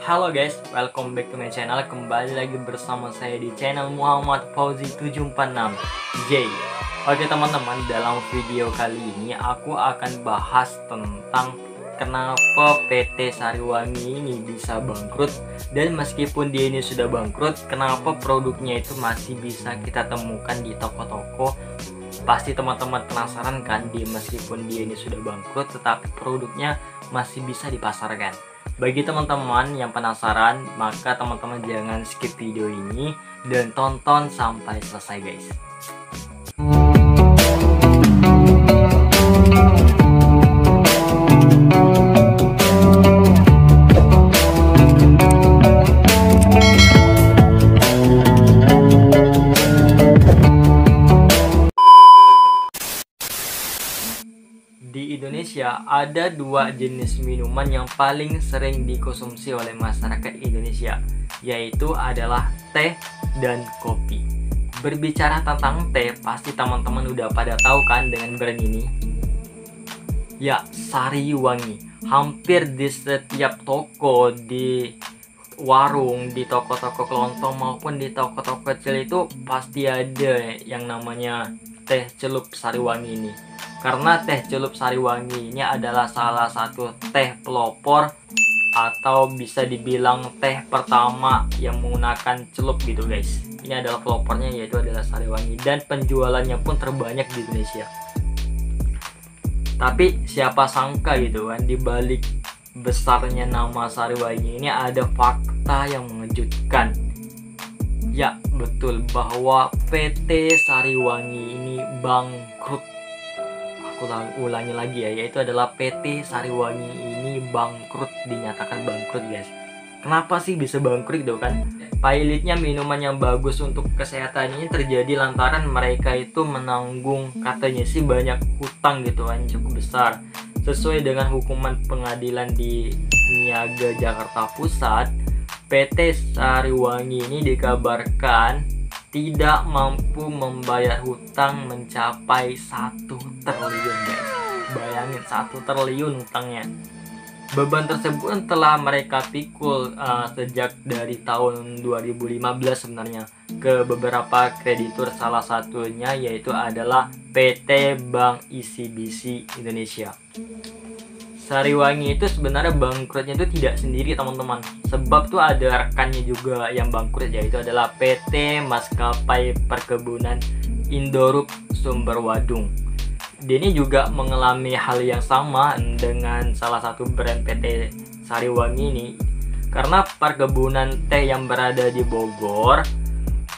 Halo guys, welcome back to my channel. Kembali lagi bersama saya di channel Muhammad Fauzi 746 J. Oke teman-teman, dalam video kali ini aku akan bahas tentang kenapa PT Sariwangi ini bisa bangkrut. Dan meskipun dia ini sudah bangkrut, kenapa produknya itu masih bisa kita temukan di toko-toko. Pasti teman-teman penasaran kan, meskipun dia ini sudah bangkrut tetapi produknya masih bisa dipasarkan. Bagi teman-teman yang penasaran, maka teman-teman jangan skip video ini dan tonton sampai selesai guys. Di Indonesia ada dua jenis minuman yang paling sering dikonsumsi oleh masyarakat Indonesia, yaitu adalah teh dan kopi. Berbicara tentang teh, pasti teman-teman udah pada tahu kan dengan brand ini? Ya, Sariwangi. Hampir di setiap toko, di warung, di toko-toko kelontong maupun di toko-toko kecil itu pasti ada yang namanya teh celup Sariwangi ini. Karena teh celup Sariwangi ini adalah salah satu teh pelopor atau bisa dibilang teh pertama yang menggunakan celup gitu guys. Ini adalah pelopornya, yaitu adalah Sariwangi, dan penjualannya pun terbanyak di Indonesia. Tapi siapa sangka gitu kan, di balik besarnya nama Sariwangi ini ada fakta yang mengejutkan. Ya betul, bahwa PT Sariwangi ini bangkrut. Ulangi lagi ya, yaitu adalah PT Sariwangi ini bangkrut, dinyatakan bangkrut guys. Kenapa sih bisa bangkrut gitu kan? Pahitnya minuman yang bagus untuk kesehatan ini terjadi lantaran mereka itu menanggung, katanya sih, banyak hutang gitu kan, cukup besar. Sesuai dengan hukuman pengadilan di Niaga Jakarta Pusat, PT Sariwangi ini dikabarkan tidak mampu membayar hutang mencapai 1 triliun guys. Bayangin, 1 triliun hutangnya. Beban tersebut telah mereka pikul sejak dari tahun 2015 sebenarnya ke beberapa kreditur, salah satunya yaitu adalah PT Bank ICBC Indonesia. Sariwangi itu sebenarnya bangkrutnya itu tidak sendiri teman-teman, sebab tuh ada rekannya juga yang bangkrut, yaitu adalah PT Maskapai Perkebunan Indorup Sumberwadung. Dia ini juga mengalami hal yang sama dengan salah satu brand PT Sariwangi ini, karena perkebunan teh yang berada di Bogor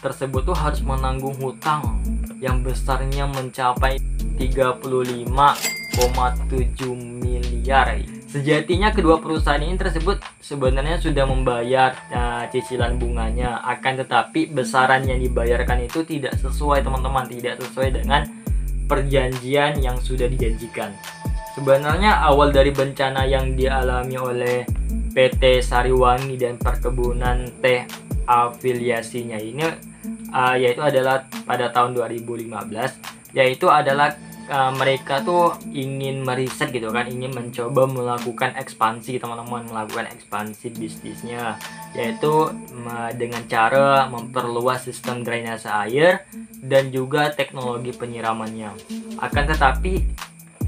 tersebut tuh harus menanggung hutang yang besarnya mencapai 35,7 miliar. Sejatinya kedua perusahaan ini tersebut sebenarnya sudah membayar cicilan bunganya, akan tetapi besaran yang dibayarkan itu tidak sesuai teman-teman, tidak sesuai dengan perjanjian yang sudah dijanjikan. Sebenarnya awal dari bencana yang dialami oleh PT Sariwangi dan perkebunan teh afiliasinya ini yaitu adalah pada tahun 2015, yaitu adalah mereka tuh ingin meriset gitu kan, ingin mencoba melakukan ekspansi teman-teman, melakukan ekspansi bisnisnya, yaitu dengan cara memperluas sistem drainase air dan juga teknologi penyiramannya. Akan tetapi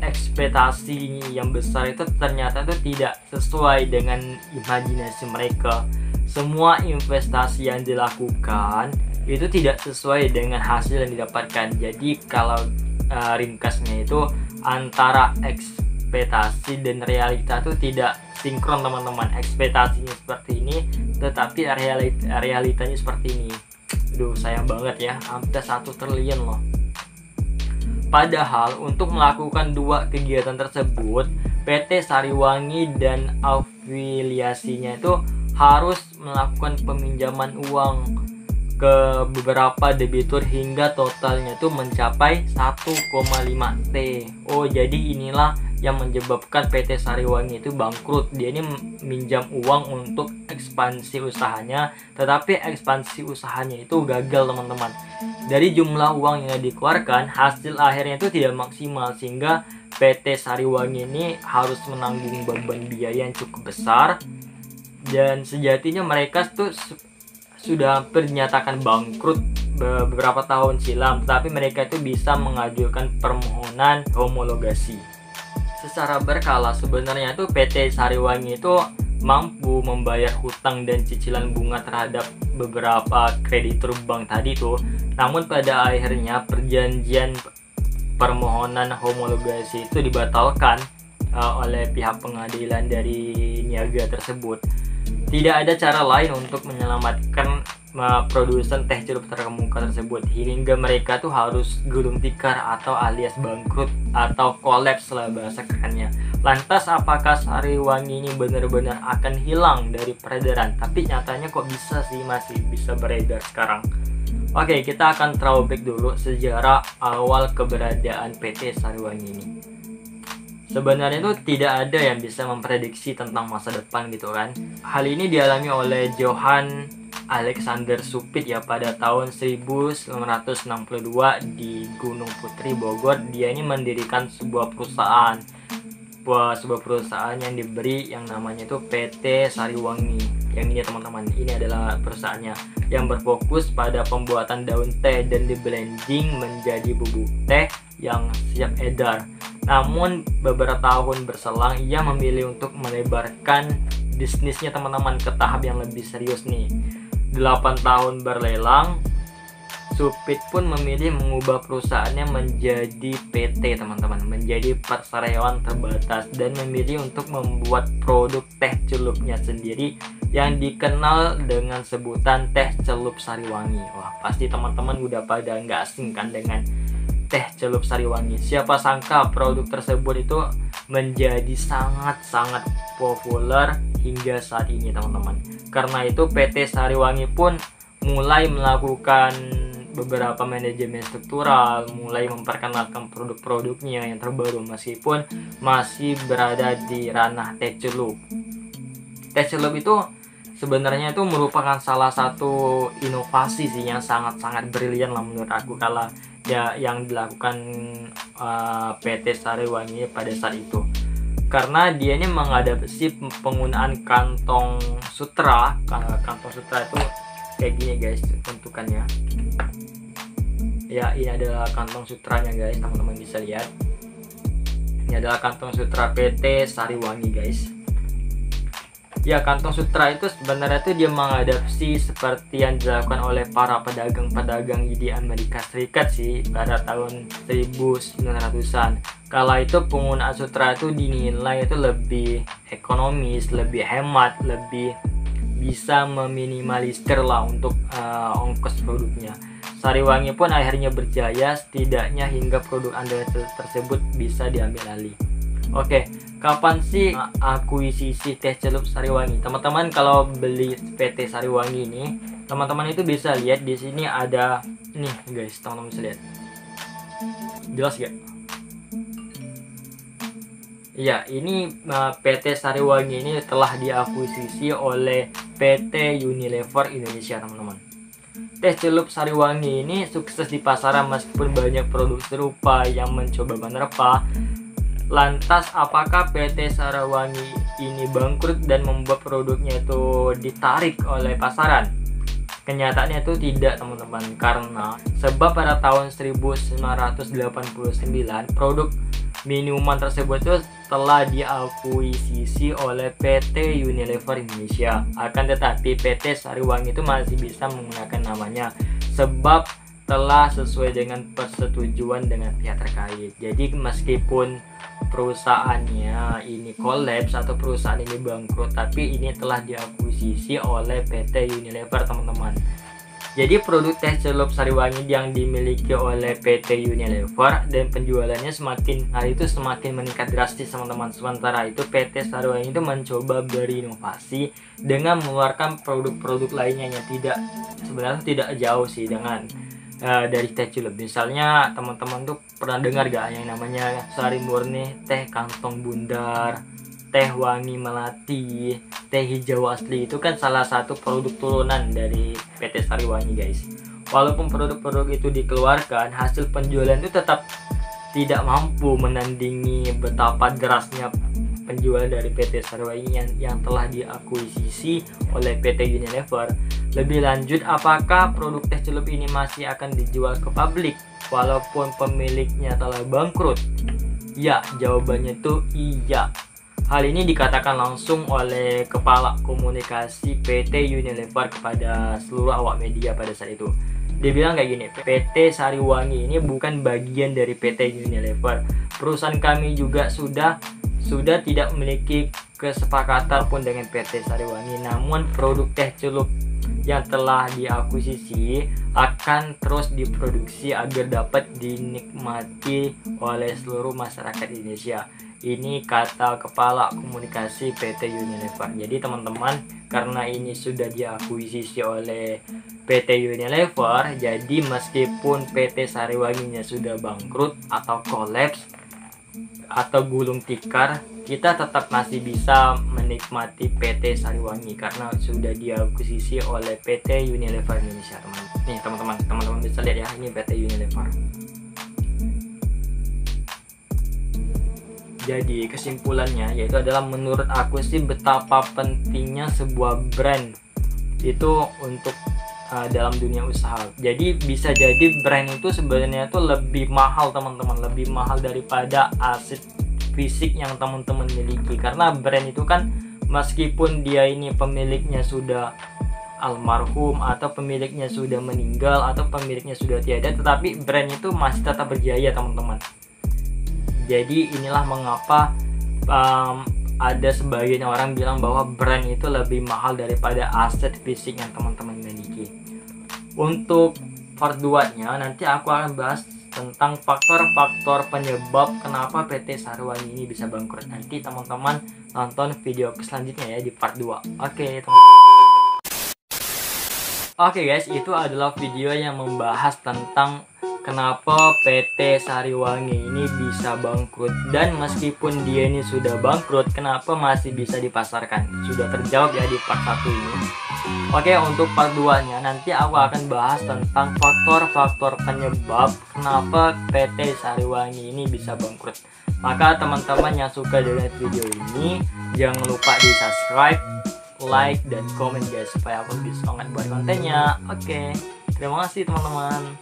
ekspektasi yang besar itu ternyata tuh tidak sesuai dengan imajinasi mereka. Semua investasi yang dilakukan itu tidak sesuai dengan hasil yang didapatkan. Jadi kalau ringkasnya itu antara ekspektasi dan realita itu tidak sinkron teman-teman. Ekspektasinya seperti ini tetapi realitanya seperti ini. Aduh, sayang banget ya, hampir 1 triliun loh. Padahal untuk melakukan dua kegiatan tersebut, PT Sariwangi dan afiliasinya itu harus melakukan peminjaman uang ke beberapa debitur hingga totalnya tuh mencapai 1,5 T. Oh, jadi inilah yang menyebabkan PT Sariwangi itu bangkrut. Dia ini minjam uang untuk ekspansi usahanya, tetapi ekspansi usahanya itu gagal teman-teman. Dari jumlah uang yang dikeluarkan, hasil akhirnya itu tidak maksimal, sehingga PT Sariwangi ini harus menanggung beban biaya yang cukup besar Dan sejatinya mereka tuh sudah hampir dinyatakan bangkrut beberapa tahun silam, tapi mereka itu bisa mengajukan permohonan homologasi. Secara berkala sebenarnya tuh PT Sariwangi itu mampu membayar hutang dan cicilan bunga terhadap beberapa kreditur bank tadi tuh. Namun pada akhirnya perjanjian permohonan homologasi itu dibatalkan oleh pihak pengadilan dari niaga tersebut. Tidak ada cara lain untuk menyelamatkan produsen teh celup terkemuka tersebut, hingga mereka tuh harus gulung tikar atau alias bangkrut atau kolaps lah bahasa kerennya. Lantas apakah Sariwangi ini benar-benar akan hilang dari peredaran? Tapi nyatanya kok bisa sih masih bisa beredar sekarang. Oke, kita akan throwback dulu sejarah awal keberadaan PT Sariwangi ini. Sebenarnya itu tidak ada yang bisa memprediksi tentang masa depan gitu kan. Hal ini dialami oleh Johann Alexander Supit ya pada tahun 1962 di Gunung Putri, Bogor. Dia ini mendirikan sebuah perusahaan yang diberi yang namanya itu PT Sariwangi. Yang ini teman-teman, ini adalah perusahaannya yang berfokus pada pembuatan daun teh dan di-blending menjadi bubuk teh yang siap edar. Namun beberapa tahun berselang ia memilih untuk melebarkan bisnisnya teman-teman ke tahap yang lebih serius nih. 8 tahun berlelang, Supit pun memilih mengubah perusahaannya menjadi PT teman-teman, menjadi persarewan terbatas, dan memilih untuk membuat produk teh celupnya sendiri yang dikenal dengan sebutan teh celup Sariwangi. Wah, pasti teman-teman udah pada nggak asing kan dengan teh celup Sariwangi. Siapa sangka produk tersebut itu menjadi sangat-sangat populer hingga saat ini teman-teman. Karena itu PT Sariwangi pun mulai melakukan beberapa manajemen struktural, mulai memperkenalkan produk-produknya yang terbaru meskipun masih berada di ranah teh celup. Teh celup itu sebenarnya itu merupakan salah satu inovasi sih yang sangat-sangat brilian lah menurut aku kalau ya yang dilakukan PT Sariwangi pada saat itu, karena dia ini mengadaptasi penggunaan kantong sutra. Kantong sutra itu kayak gini guys bentukannya ya, ini adalah kantong sutranya guys, teman-teman bisa lihat. Ini adalah kantong sutra PT Sariwangi guys. Ya, kantong sutra itu sebenarnya itu dia mengadaptasi seperti yang dilakukan oleh para pedagang-pedagang di Amerika Serikat sih pada tahun 1900-an. Kala itu penggunaan sutra itu dinilai itu lebih ekonomis, lebih hemat, lebih bisa meminimalisir lah untuk ongkos produknya. Sariwangi pun akhirnya berjaya setidaknya hingga produk andalan tersebut bisa diambil alih. Oke, kapan sih akuisisi teh celup Sariwangi? Teman-teman kalau beli PT Sariwangi ini, teman-teman itu bisa lihat di sini ada nih guys, teman-teman bisa lihat. Jelas gak? Ya, ini PT Sariwangi ini telah diakuisisi oleh PT Unilever Indonesia, teman-teman. Teh celup Sariwangi ini sukses di pasaran meskipun banyak produk serupa yang mencoba menerpa. Lantas apakah PT Sariwangi ini bangkrut dan membuat produknya itu ditarik oleh pasaran? Kenyataannya itu tidak teman-teman, karena sebab pada tahun 1989 produk minuman tersebut itu telah diakuisisi oleh PT Unilever Indonesia. Akan tetapi PT Sariwangi itu masih bisa menggunakan namanya sebab telah sesuai dengan persetujuan dengan pihak terkait. Jadi meskipun perusahaannya ini kolaps atau perusahaan ini bangkrut, tapi ini telah diakuisisi oleh PT Unilever teman-teman. Jadi produk teh celup Sariwangi yang dimiliki oleh PT Unilever dan penjualannya semakin hari itu semakin meningkat drastis teman-teman. Sementara itu PT Sariwangi itu mencoba berinovasi dengan mengeluarkan produk-produk lainnya yang sebenarnya tidak jauh sih dengan dari teh celup. Misalnya teman-teman tuh pernah dengar gak yang namanya Sari Murni, teh kantong bundar, teh wangi melati, teh hijau asli. Itu kan salah satu produk turunan dari PT Sariwangi guys. Walaupun produk-produk itu dikeluarkan, hasil penjualan itu tetap tidak mampu menandingi betapa derasnya penjualan dari PT Sariwangi yang telah diakuisisi oleh PT Unilever. Lebih lanjut, apakah produk teh celup ini masih akan dijual ke publik walaupun pemiliknya telah bangkrut? Ya, jawabannya itu iya. Hal ini dikatakan langsung oleh Kepala Komunikasi PT Unilever kepada seluruh awak media pada saat itu. Dia bilang kayak gini, PT Sariwangi ini bukan bagian dari PT Unilever. Perusahaan kami juga sudah tidak memiliki kesepakatan pun dengan PT Sariwangi. Namun produk teh celup yang telah diakuisisi akan terus diproduksi agar dapat dinikmati oleh seluruh masyarakat Indonesia. Ini kata Kepala Komunikasi PT Unilever. Jadi teman-teman, karena ini sudah diakuisisi oleh PT Unilever, jadi meskipun PT Sariwanginya sudah bangkrut atau kolaps atau gulung tikar, kita tetap masih bisa menikmati PT Sariwangi karena sudah diakuisisi oleh PT Unilever Indonesia, teman-teman. Nih teman-teman bisa lihat ya, ini PT Unilever. Jadi kesimpulannya yaitu adalah, menurut aku sih betapa pentingnya sebuah brand itu untuk dalam dunia usaha. Jadi bisa jadi brand itu sebenarnya itu lebih mahal teman-teman, lebih mahal daripada aset fisik yang teman-teman miliki. Karena brand itu kan meskipun dia ini pemiliknya sudah almarhum atau pemiliknya sudah meninggal atau pemiliknya sudah tiada, tetapi brand itu masih tetap berjaya teman-teman. Jadi inilah mengapa ada sebagian orang bilang bahwa brand itu lebih mahal daripada aset fisik yang teman-teman miliki. Untuk part 2-nya nanti aku akan bahas tentang faktor-faktor penyebab kenapa PT Sariwangi ini bisa bangkrut. Nanti teman-teman nonton video selanjutnya ya di part 2. Oke, teman-teman. Oke guys, itu adalah video yang membahas tentang kenapa PT Sariwangi ini bisa bangkrut, dan meskipun dia ini sudah bangkrut, kenapa masih bisa dipasarkan. Sudah terjawab ya di part 1 ini. Oke, untuk part 2-nya nanti aku akan bahas tentang faktor-faktor penyebab kenapa PT Sariwangi ini bisa bangkrut. Maka teman-teman yang suka dengan video ini, jangan lupa di subscribe, like, dan komen guys, supaya aku lebih semangat buat kontennya. Oke, terima kasih teman-teman.